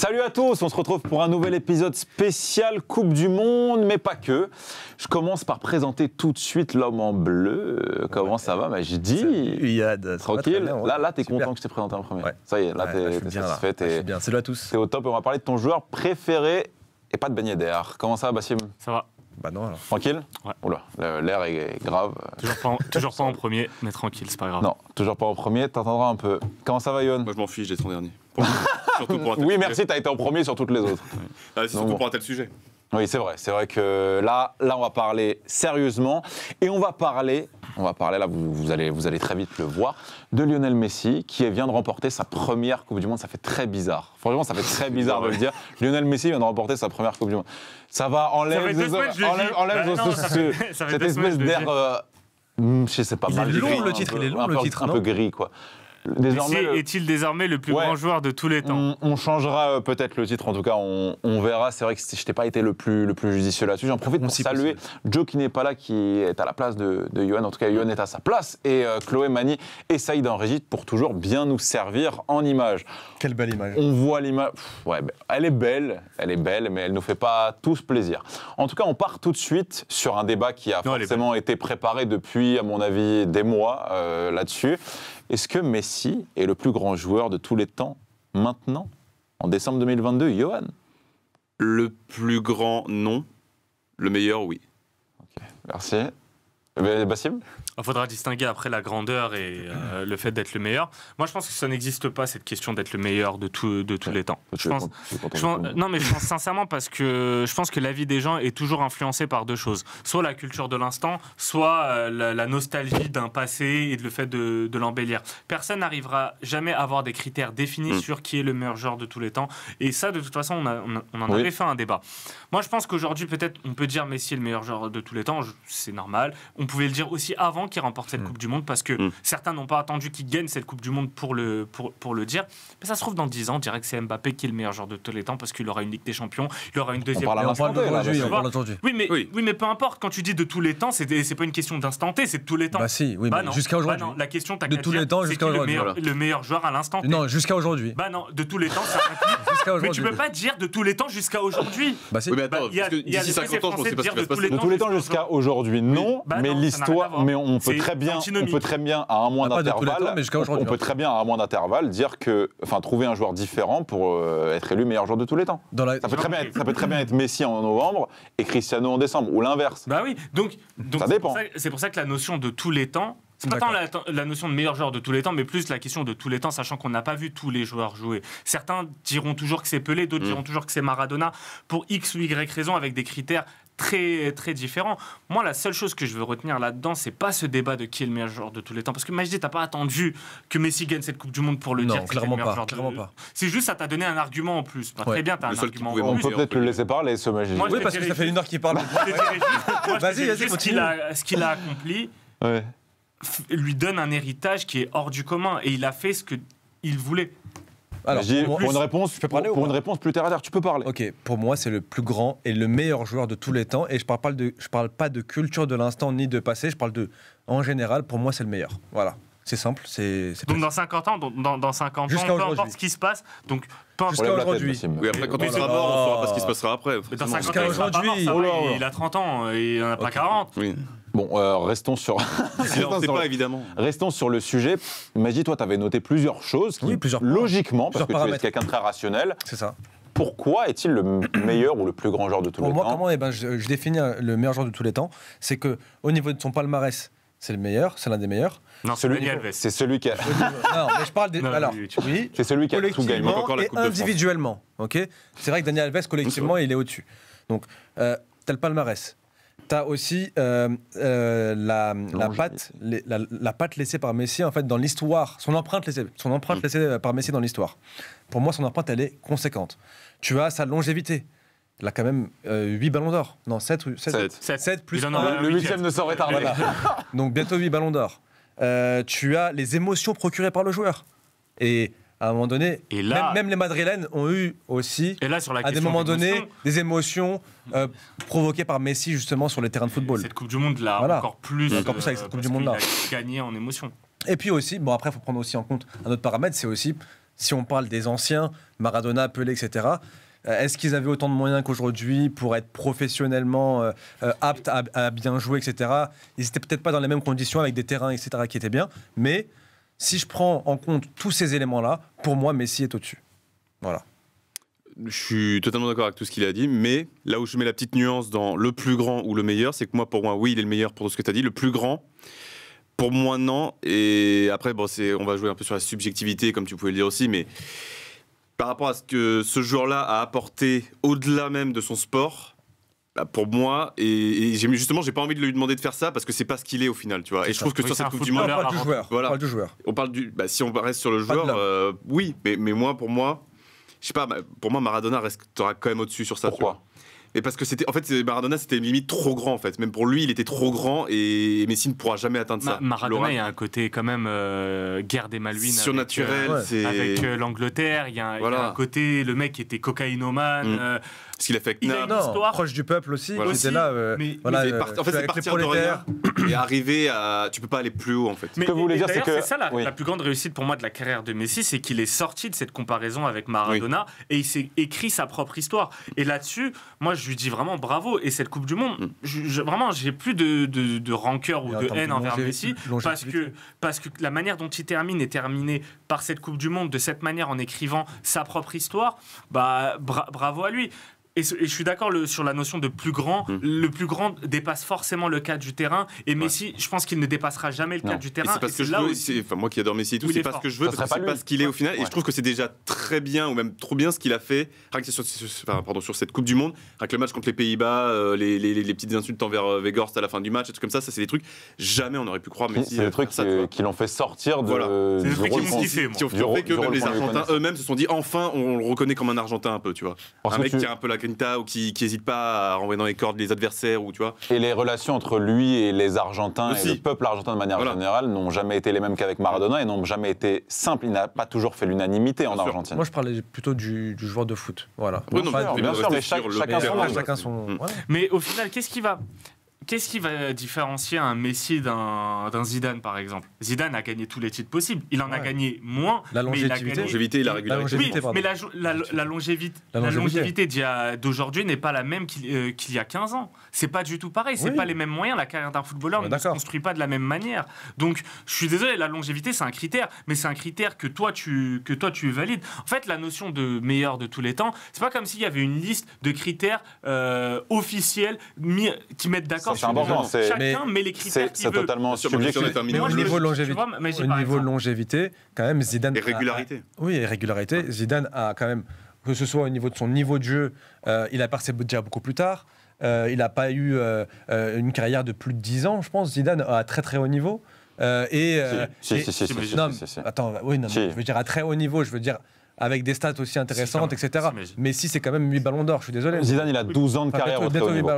Salut à tous, on se retrouve pour un nouvel épisode spécial Coupe du Monde, mais pas que. Je commence par présenter tout de suite l'homme en bleu. Comment ça va, Majdi? Yad, tranquille. Bien, ouais. Là, t'es Super. content que je t'ai présenté en premier. Ouais. Ça y est, là, Ouais, t'es satisfait. T'es bien. Salut à tous. au top et on va parler de ton joueur préféré et pas de beignet d'air. Comment ça va, Bassim? Ça va. Bah non alors. Tranquille? Ouais. Oula, l'air est grave. Toujours pas en premier, mais tranquille, c'est pas grave. Non, toujours pas en premier, t'entendras un peu. Comment ça va, Yohan? Moi, je m'en fiche des 30 derniers. Surtout pour un tel Oui, sujet. merci, t'as été en premier sur toutes les autres. Ah, c'est surtout bon. pour un tel sujet. Oui, c'est vrai que là, on va parler sérieusement et on va parler là, vous allez très vite le voir, de Lionel Messi qui vient de remporter sa première Coupe du Monde. Ça fait très bizarre. Franchement, ça fait très bizarre de le dire. Lionel Messi vient de remporter sa première Coupe du Monde. Ça va, enlève cette espèce d'air, je sais pas, Il est mal long, gris, le titre, un peu- il est long, un le peu- titre, un peu non gris, quoi. Messi Désormais, est-il désormais le plus Ouais. grand joueur de tous les temps? on changera peut-être le titre, en tout cas, on verra. C'est vrai que je n'ai pas été le plus judicieux là-dessus. J'en profite pour Si saluer Joe qui n'est pas là, qui est à la place de Yohan. En tout cas, Yohan est à sa place. Et Chloé, Mani et Saïd en régie pour toujours bien nous servir en images. Quelle belle image. On voit l'image. Ouais, elle est belle, mais elle ne nous fait pas tous plaisir. En tout cas, on part tout de suite sur un débat qui a Non, elle est forcément été préparé depuis, à mon avis, des mois là-dessus. Est-ce que Messi est le plus grand joueur de tous les temps maintenant, en décembre 2022, Yohan? Le plus grand, non. Le meilleur, oui. Merci. Bassim? Il faudra distinguer après la grandeur et le fait d'être le meilleur. Moi, je pense que ça n'existe pas, cette question d'être le meilleur de tous les temps. Non, mais je pense sincèrement parce que je pense que la vie des gens est toujours influencée par deux choses. Soit la culture de l'instant, soit la nostalgie d'un passé et le fait de l'embellir. Personne n'arrivera jamais à avoir des critères définis sur qui est le meilleur joueur de tous les temps. Et ça, de toute façon, on en avait fait un débat. Moi, je pense qu'aujourd'hui, peut-être, on peut dire Messi est le meilleur joueur de tous les temps. C'est normal. On pouvait le dire aussi avant qu'il remporte cette Coupe du Monde parce que certains n'ont pas attendu qu'il gagne cette Coupe du Monde pour le dire. Mais ça se trouve dans 10 ans, on dirait que c'est Mbappé qui est le meilleur joueur de tous les temps parce qu'il aura une Ligue des Champions, il aura une deuxième. On parle d'aujourd'hui. Oui, mais peu importe. Quand tu dis de tous les temps, c'est pas une question d'instant T, c'est de tous les temps. Bah si, oui, mais non. jusqu'à aujourd'hui. Bah non, la question t'as De qu'à tous dire, les temps c'est jusqu'à qui aujourd'hui. le meilleur joueur à l'instant T. Non, jusqu'à aujourd'hui. Bah non, de tous les temps, ça implique. Jusqu'à Mais aujourd'hui. tu peux pas dire de tous les temps jusqu'à aujourd'hui. Bah si. Oui, mais attends, il y a- parce que il y a d'ici le 50 ans, je français ne sais pas ce qui va se de tous passer. De tous les temps jusqu'à aujourd'hui, non, Bah mais non, ça n'a rien à l'histoire, voir. mais on peut C'est très bien, antinomique. à un mois Pas de tous les d'intervalle, temps, mais jusqu'à on aujourd'hui. peut très bien à un mois d'intervalle dire que, enfin, trouver un joueur différent pour être élu meilleur joueur de tous les temps. Ça peut très bien être Messi en novembre et Cristiano en décembre, ou l'inverse. Bah oui, donc Ça dépend. c'est pour ça que la notion de tous les temps, c'est pas tant la notion de meilleur joueur de tous les temps, mais plus la question de tous les temps, sachant qu'on n'a pas vu tous les joueurs jouer. Certains diront toujours que c'est Pelé, d'autres diront toujours que c'est Maradona, pour X ou Y raison, avec des critères très, très différents. Moi, la seule chose que je veux retenir là-dedans, c'est pas ce débat de qui est le meilleur joueur de tous les temps. Parce que Majdi, t'as pas attendu que Messi gagne cette Coupe du Monde pour le Non, dire. que c'est le clairement meilleur pas, joueur clairement pas. C'est juste, ça t'a donné un argument en plus. Bah, Ouais. très bien, t'as Le un seul qui argument pouvait en On plus. peut peut-être le laisser parler, ce Majdi. Moi, Oui, parce que ça fait une heure qu'il parle. Je te dirais juste- moi, je te Vas-y, dirais vas-y, juste continue. ce qu'il a accompli Ouais. lui donne un héritage qui est hors du commun. Et il a fait ce qu'il voulait. Alors, Majdi, pour pour moi- une réponse, je peux parler ou pour pas une réponse plus terre à terre, tu peux parler. Ok, pour moi, c'est le plus grand et le meilleur joueur de tous les temps. Et je parle pas de culture de l'instant ni de passé. Je parle de, en général, pour moi, c'est le meilleur. Voilà, c'est simple. C'est Donc dans 50 ans, dans 50 ans, Jusqu'à peu aujourd'hui. importe ce qui se passe, donc peu importe. Jusqu'à Relève la tête, aujourd'hui. Bassim. Oui, après, quand Mais on sera c'est- mort, on saura pas ce qui se passera après. Mais dans forcément. 50 ans, il sera pas mort, aujourd'hui. ça va, Oh là. il a 30 ans, il n'en a pas Ok. 40. Oui. Bon, restons sur. On sait pas, évidemment. Restons sur le sujet. Majdi, toi, tu avais noté plusieurs choses qui, Oui, plusieurs points. logiquement, parce Plusieurs que tu es paramètres. quelqu'un de très rationnel, C'est ça. pourquoi est-il le meilleur ou le plus grand joueur de tous Pour les moi, temps? comment je définis le meilleur joueur de tous les temps, c'est que au niveau de son palmarès, c'est le meilleur, c'est l'un des meilleurs. Non, c'est Dani Alves. C'est celui qui a, Non, mais je parle des. Non, Alors, oui, oui, c'est celui qui a tout gagné. manque collectivement encore la et Coupe de France. individuellement. Ok. C'est vrai que Dani Alves collectivement, il est au-dessus. Donc, t'as le palmarès. T'as aussi la patte laissée par Messi en fait dans l'histoire, son empreinte laissée par Messi dans l'histoire. Pour moi, son empreinte, elle est conséquente. Tu as sa longévité. Il a quand même 8 ballons d'or. Non, 7 Sept. plus Il en 1. aura Le huitième ne saurait tarder. Voilà. Donc bientôt 8 ballons d'or. Tu as les émotions procurées par le joueur. Et à un moment donné, Et là- même les Madrilènes ont eu aussi, Et là, sur la à des question moments donnés, d'émotion, des émotions provoquées par Messi justement sur les terrains de football. cette Coupe du Monde l'a Voilà. encore plus. Encore plus avec cette Coupe du Monde-là. Il a gagné en émotion. Et puis aussi, bon après, il faut prendre aussi en compte un autre paramètre, c'est aussi si on parle des anciens, Maradona, Pelé, etc., est-ce qu'ils avaient autant de moyens qu'aujourd'hui pour être professionnellement aptes à bien jouer, etc. Ils n'étaient peut-être pas dans les mêmes conditions avec des terrains, etc., qui étaient bien. Mais si je prends en compte tous ces éléments-là, pour moi, Messi est au-dessus. Voilà. Je suis totalement d'accord avec tout ce qu'il a dit, mais là où je mets la petite nuance dans le plus grand ou le meilleur, c'est que pour moi, oui, il est le meilleur pour tout ce que tu as dit. Le plus grand, pour moi, non. Et après, bon, on va jouer un peu sur la subjectivité, comme tu pouvais le dire aussi, mais par rapport à ce que ce joueur-là a apporté au-delà même de son sport, bah pour moi, et justement, j'ai pas envie de lui demander de faire ça parce que c'est pas ce qu'il est au final, tu vois. Et je trouve que sur cette Coupe du Monde, on parle du joueur. Voilà. On parle du joueur. On parle si on reste sur le joueur, oui, mais moi, pour moi, je sais pas, pour moi, Maradona restera quand même au-dessus sur ça. Pourquoi ? Et parce que Maradona, c'était limite trop grand en fait. Même pour lui, il était trop grand et Messi ne pourra jamais atteindre ça. Maradona, il y a un côté quand même guerre des Malouines. Surnaturel. Avec l'Angleterre, il y a un côté, le mec était cocaïnomane. Ce qu'il a fait avec Nam, proche du peuple aussi. Voilà. C'était là. En fait, c'est partir de rien et arriver à. Tu peux pas aller plus haut en fait. Mais, ce que vous voulez dire, c'est que c'est ça la plus grande réussite pour moi de la carrière de Messi, c'est qu'il est sorti de cette comparaison avec Maradona et il s'est écrit sa propre histoire. Et là-dessus, moi, je lui dis vraiment bravo. Et cette Coupe du Monde, vraiment, j'ai plus de rancœur ou de haine envers Messi parce que la manière dont il termine est terminée par cette Coupe du Monde de cette manière en écrivant sa propre histoire. Bah, bravo à lui. Et je suis d'accord sur la notion de plus grand. Le plus grand dépasse forcément le cadre du terrain. Et Messi, je pense qu'il ne dépassera jamais le cadre du terrain. Et c'est parce que je veux, moi qui adore Messi et tout, c'est pas ce que je veux, parce que c'est pas ce qu'il est au final. Et je trouve que c'est déjà très bien, ou même trop bien ce qu'il a fait, rien que sur cette Coupe du Monde, rien que le match contre les Pays-Bas, les petites insultes envers Weghorst à la fin du match, et tout comme ça, c'est des trucs, jamais on aurait pu croire Messi. C'est des trucs qui l'ont fait sortir de. C'est des trucs qui m'ont kiffé, moi. Qui ont fait que même les Argentins eux-mêmes se sont dit, enfin, on le reconnaît comme un Argentin un peu, tu vois. Un mec qui a un peu la grinta ou qui n'hésite pas à renvoyer dans les cordes les adversaires ou tu vois. Et les relations entre lui et les Argentins et le peuple argentin de manière générale n'ont jamais été les mêmes qu'avec Maradona et n'ont jamais été simples. Il n'a pas toujours fait l'unanimité en Argentine. Moi, je parlais plutôt du joueur de foot. Voilà. Bien sûr, mais chacun son. Mais au final, qu'est-ce qui va différencier un Messi d'un Zidane, par exemple? Zidane a gagné tous les titres possibles. Il en a gagné moins. La longévité et la régularité. Oui, mais la longévité d'aujourd'hui n'est pas la même qu'il y a 15 ans. C'est pas du tout pareil. C'est pas les mêmes moyens. La carrière d'un footballeur ne se construit pas de la même manière. Donc, je suis désolé, la longévité, c'est un critère. Mais c'est un critère que toi, tu valides. En fait, la notion de meilleur de tous les temps, c'est pas comme s'il y avait une liste de critères officiels qui mettent d'accord. C'est important. Chacun met les critères qu'il veut. C'est totalement subjectif. Mais au niveau de longévité, quand même, Zidane. Et régularité. Oui, et régularité. Zidane a quand même, que ce soit au niveau de son niveau de jeu, il a passé déjà beaucoup plus tard. Il n'a pas eu une carrière de plus de 10 ans, je pense. Zidane à très très haut niveau. Attends, je veux dire à très haut niveau, je veux dire avec des stats aussi intéressantes, etc. Messi, c'est quand même 8 ballons d'or, je suis désolé. Zidane, il a 12 ans de carrière au très haut niveau.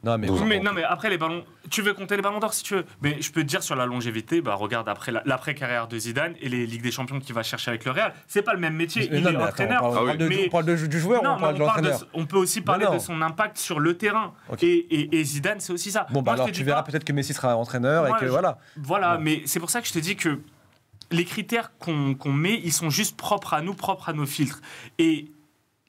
Non mais après les ballons, tu veux compter les ballons d'or si tu veux. Mais je peux te dire sur la longévité, regarde après l'après-carrière de Zidane et les Ligues des Champions qu'il va chercher avec le Real. C'est pas le même métier. Il est entraîneur. On parle du joueur ou on parle de l'entraîneur? On peut aussi parler de son impact sur le terrain. Et Zidane, c'est aussi ça. Bon, alors tu verras peut-être que Messi sera entraîneur et que voilà. Voilà, mais c'est pour ça que je te dis que les critères qu'on met, ils sont juste propres à nous, propres à nos filtres. Et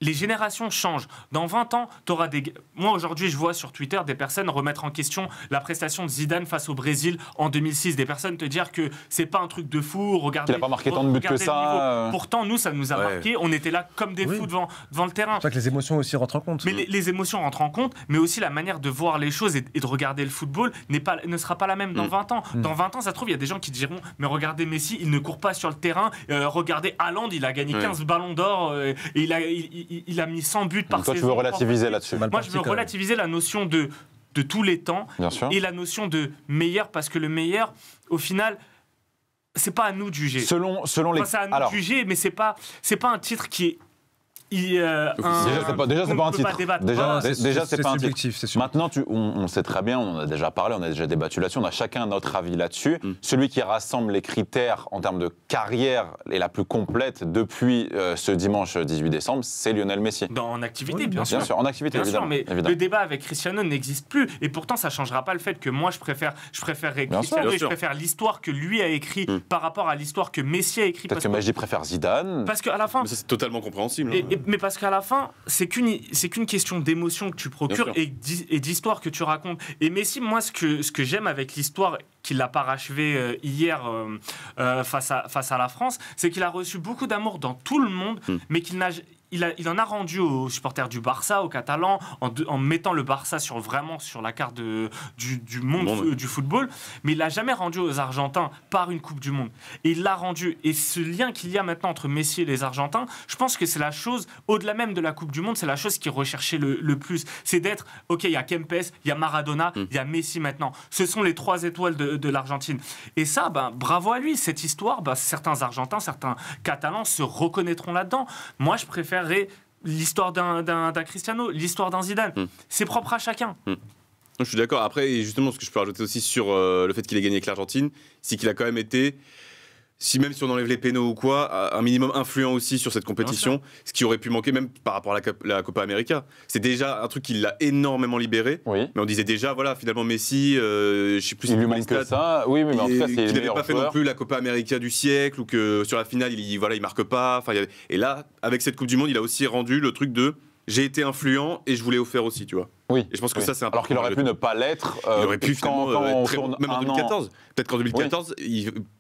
les générations changent. Dans 20 ans, tu auras des... Moi, aujourd'hui, je vois sur Twitter des personnes remettre en question la prestation de Zidane face au Brésil en 2006. Des personnes te dire que c'est pas un truc de fou, regardez... Qu'il n'a pas marqué tant de buts que ça. Pourtant, nous, ça nous a marqué. On était là comme des fous devant le terrain. C'est vrai que les émotions aussi rentrent en compte. Mais les émotions rentrent en compte, mais aussi la manière de voir les choses et de regarder le football ne sera pas la même dans 20 ans. Dans 20 ans, ça se trouve, il y a des gens qui diront « Mais regardez Messi, il ne court pas sur le terrain. Regardez Haaland, il a gagné 15 ballons d'or et il a mis 100 buts par saison. Toi, tu veux relativiser là-dessus. Moi, je veux relativiser la notion de tous les temps et la notion de meilleur, parce que le meilleur, au final, c'est pas à nous de juger. Selon les... C'est à nous de juger, mais c'est pas un titre qui est Déjà, c'est pas un titre. Déjà, c'est pas un subjectif, titre. Maintenant, on sait très bien, on en a déjà parlé, on a déjà débattu là-dessus, on a chacun notre avis là-dessus. Celui qui rassemble les critères en termes de carrière et la plus complète depuis ce dimanche 18 décembre, c'est Lionel Messi. En activité, bien sûr. En activité, bien évidemment. Sûr, mais le débat avec Cristiano n'existe plus. Et pourtant, ça ne changera pas le fait que moi, je préférerais Cristiano et je préfère l'histoire que lui a écrit par rapport à l'histoire que Messi a écrit. Peut-être que Messi préfère Zidane. Parce qu'à la fin... Mais ça, c'est totalement compréhensible. Mais parce qu'à la fin, c'est qu'une question d'émotion que tu procures et d'histoire que tu racontes. Et Messi, moi, ce que j'aime avec l'histoire qu'il a parachevé hier face à la France, c'est qu'il a reçu beaucoup d'amour dans tout le monde, mais il en a rendu aux supporters du Barça, aux Catalans, en mettant le Barça vraiment sur la carte du monde du football, mais il l'a jamais rendu aux Argentins par une Coupe du Monde. Et il l'a rendu. Et ce lien qu'il y a maintenant entre Messi et les Argentins, je pense que c'est la chose, au-delà même de la Coupe du Monde, c'est la chose qui est recherchée le plus. C'est d'être, ok, il y a Kempes, il y a Maradona, il y a Messi maintenant. Ce sont les 3 étoiles de l'Argentine. Et ça, bravo à lui. Cette histoire, certains Argentins, certains Catalans se reconnaîtront là-dedans. Moi, je préfère l'histoire d'un Cristiano, l'histoire d'un Zidane. C'est propre à chacun. Je suis d'accord. Après, justement, ce que je peux rajouter aussi sur le fait qu'il ait gagné avec l'Argentine, c'est qu'il a quand même été, même si on enlève les pénaux ou quoi, un minimum influent aussi sur cette compétition, ce qui aurait pu manquer même par rapport à la Copa América. C'est déjà un truc qui l'a énormément libéré, mais on disait déjà, voilà, finalement Messi, je sais plus il lui manque que ça, oui, mais en tout cas, c'est qu'il n'avait pas fait non plus la Copa América du siècle, ou que sur la finale, il marque pas. Et là, avec cette Coupe du Monde, il a aussi rendu le truc de j'ai été influent et je voulais au faire aussi, tu vois. Oui. Et je pense que ça, c'est important. Alors qu'il aurait pu ne pas l'être. Il aurait pu finalement être même en 2014. Peut-être qu'en 2014,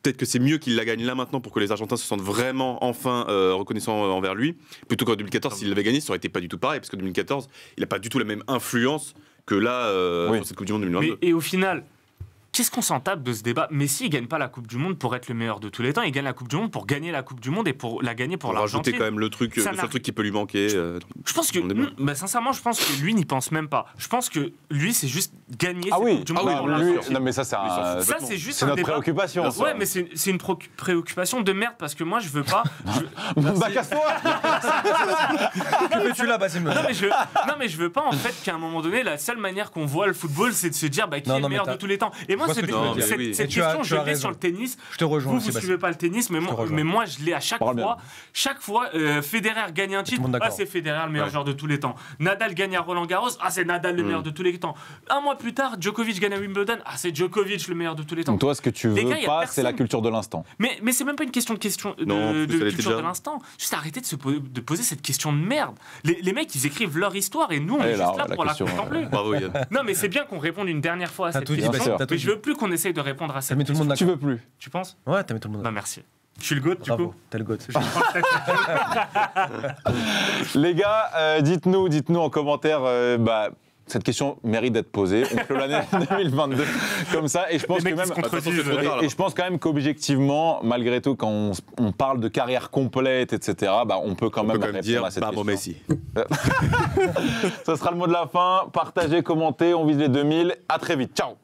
peut-être que c'est mieux qu'il la gagne là maintenant pour que les Argentins se sentent vraiment enfin reconnaissants envers lui. Plutôt qu'en 2014, s'il l'avait gagné, ça aurait été pas du tout pareil, parce qu'en 2014, il n'a pas du tout la même influence que là sur cette Coupe du Monde 2022. Et au final, qu'est-ce qu'on s'en tape de ce débat? Messi, il ne gagne pas la Coupe du Monde pour être le meilleur de tous les temps. Il gagne la Coupe du Monde pour gagner la Coupe du Monde et pour la gagner pour l'Argentine. Rajouter quand même le seul truc qui peut lui manquer. Je pense que, sincèrement, je pense que lui n'y pense même pas. Je pense que lui, c'est juste gagner cette Coupe du Monde pour l'Argentine. Non, mais ça, c'est juste notre préoccupation. Ouais, mais c'est une préoccupation de merde parce que moi, je veux pas. Casse-toi. Que fais-tu là, Bassim? Non, mais je veux pas en fait qu'à un moment donné, la seule manière qu'on voit le football, c'est de se dire qui est le meilleur de tous les temps. Et moi, cette question, je l'ai sur le tennis. Je te rejoins. Vous suivez pas le tennis, mais moi, je l'ai à chaque fois. Chaque fois, Federer gagne un titre, c'est Federer le meilleur joueur de tous les temps. Nadal gagne à Roland-Garros, c'est Nadal le meilleur de tous les temps. Un mois plus tard, Djokovic gagne à Wimbledon, c'est Djokovic le meilleur de tous les temps. Donc toi, ce que tu veux pas, c'est la culture de l'instant. Mais c'est même pas une question de culture de l'instant. Juste arrêter de poser cette question de merde. Les mecs, ils écrivent leur histoire et nous, on est juste là pour la contempler. Bravo, Yann. Non, mais c'est bien qu'on réponde une dernière fois à cette question. Mais je veux plus qu'on essaye de répondre à cette question. Tu veux plus? Tu penses? Ouais, t'as mis tout le monde. Bah merci. Je suis le GOAT, du coup. T'es le GOAT. Les gars, dites-nous en commentaire. Cette question mérite d'être posée. On clôt l'année 2022 comme ça. Et je pense je pense quand même qu'objectivement, malgré tout, quand on parle de carrière complète, etc., on peut quand même dire à cette question. Messi. Ça sera le mot de la fin. Partagez, commentez. On vise les 2000. À très vite. Ciao.